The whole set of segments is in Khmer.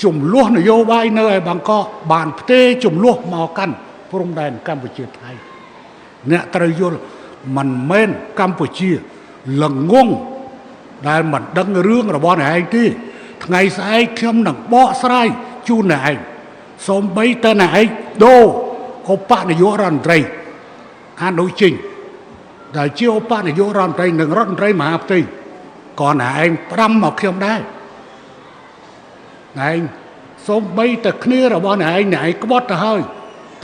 ជំលោះនយោបាយនៅឯបាងកកបានផ្ទេរជំលោះមកកាន់ព្រំដែនកម្ពុជាថៃអ្នកត្រូវយល់មិនមែនកម្ពុជាល្ងងដែលមិនដឹងរឿងរបស់អ្នកឯងទេថ្ងៃស្អែកខ្ញុំនឹងបកស្រាយជូនអ្នកឯងសូម្បីតែអ្នកឯងដូរឧបនាយករដ្ឋមន្ត្រីអនុជិញដែលជាឧបនាយករដ្ឋមន្ត្រីនិងរដ្ឋមន្ត្រីមហាផ្ទៃក៏អ្នកឯងផ្ដាំមកខ្ញុំដែរអ្នកឯងសូម្បីតែគ្នារបស់អ្នកឯងក្បត់ទៅហើយ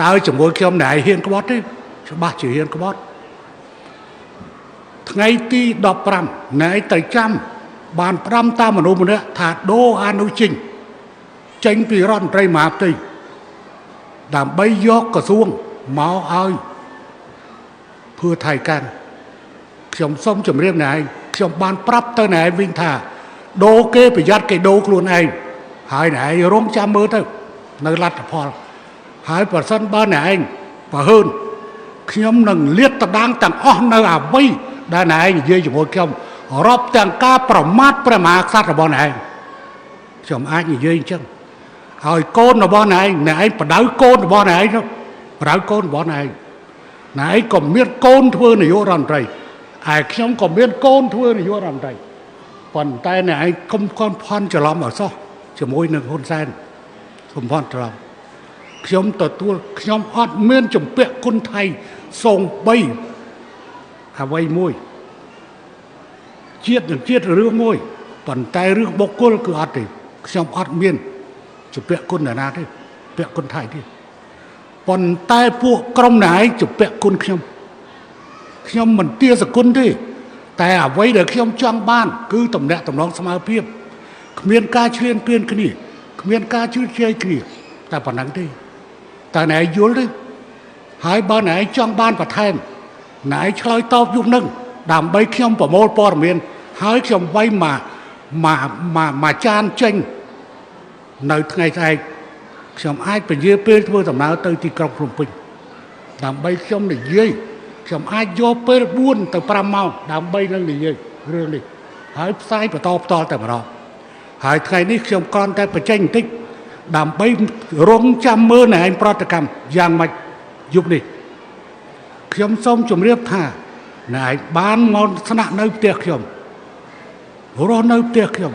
តើជាមួយខ្ញុំអ្នកឯងហ៊ានក្បត់ទេច្បាស់ជាហ៊ានក្បត់ថ្ងៃទី15អ្នកឯងទៅចាំបានផ្ដាំតាមមនុស្សម្នាក់ថាដូរអនុជិញចេញពីរដ្ឋមន្ត្រីមហាផ្ទៃដើម្បីយកក្រសួងមកឲ្យភឿថៃកាន់ខ្ញុំសូមជម្រាបអ្នកឯងខ្ញុំបានប្រាប់ទៅអ្នកឯងវិញថាដូរគេប្រយ័ត្នគេដូរខ្លួនឯងហើយអ្នកឯងរងចាំមើលទៅនៅលទ្ធផលហើយប្រសិនបើអ្នកឯងបើហ៊ើនខ្ញុំនឹងលាតត្រដាងទាំងអស់នៅអ្វីដែលអ្នកឯងនិយាយជាមួយខ្ញុំរាប់ទាំងការប្រមាថព្រះមហាក្សត្ររបស់អ្នកឯងខ្ញុំអាចនិយាយអញ្ចឹងហើយកូនរបស់អ្នកឯងបដៅកូនរបស់អ្នកឯងបដៅកូនរបស់អ្នកឯងក៏មានកូនធ្វើនាយករដ្ឋមន្ត្រីហើយខ្ញុំក៏មានកូនធ្វើនាយករដ្ឋមន្ត្រីប៉ុន្តែអ្នកឯងកុំខន់ផន់ច្រឡំអសោះជាមួយនឹងហ៊ុនសែនកុំផន់ច្រឡំខ្ញុំទទួលខ្ញុំអត់មានចម្ពាក់គុណថៃសូម្បីអ្វីមួយជាតិនឹងជាតិរឿងមួយប៉ុន្តែរឿងបុគ្គលគឺអត់ទេខ្ញុំអត់មានចម្ពាក់គុណណាទេពាក់គុណថៃទេប៉ុន្តែពួកក្រុមណែឯងចម្ពាក់គុណខ្ញុំមិនទាសគុណទេតែអ្វីដែលខ្ញុំចង់បានគឺតំណែងតំណងស្មើភាពគ្មានការឈ្លានពានគ្នាគ្មានការជឿជ័យគ្នាតែប៉ុណ្ណឹងទេតែណែយល់ទេហើយបើណែចង់បានបន្ថែមណែឆ្លើយតបយុគនឹងដើម្បីខ្ញុំប្រមូលព័ត៌មានហើយខ្ញុំវាយមកចានចេញនៅថ្ងៃស្អែកខ្ញុំអាចពជាពេលធ្វើដំណើរទៅទីក្រុងភ្នំពេញដើម្បីខ្ញុំនិយាយខ្ញុំអាចយកពេល4ទៅ5ម៉ោងដើម្បីនឹងនិយាយរឿងនេះហើយផ្សាយបន្តផ្ទាល់តែម្ដងហើយថ្ងៃនេះខ្ញុំគ្រាន់តែបញ្ចេញបន្តិចដើម្បីរងចាំមើលណែឯងប្រតិកម្មយ៉ាងម៉េចយុគនេះខ្ញុំសូមជម្រាបថាណែឯងបានមកស្នាក់នៅផ្ទះខ្ញុំរស់នៅផ្ទះខ្ញុំ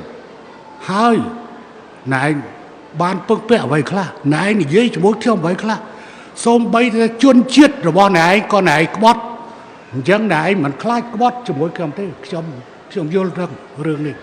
ហើយណែឯងបានពឹកពាក់អ្វីខ្លះណែឯងនិយាយជាមួយខ្ញុំអ្វីខ្លះសូម្បីតែជនជាតិរបស់ណែឯងក៏ណែឯងក្បត់អញ្ចឹងណែឯងមិនខ្លាចក្បត់ជាមួយខ្ញុំទេខ្ញុំយល់រឿងនេះ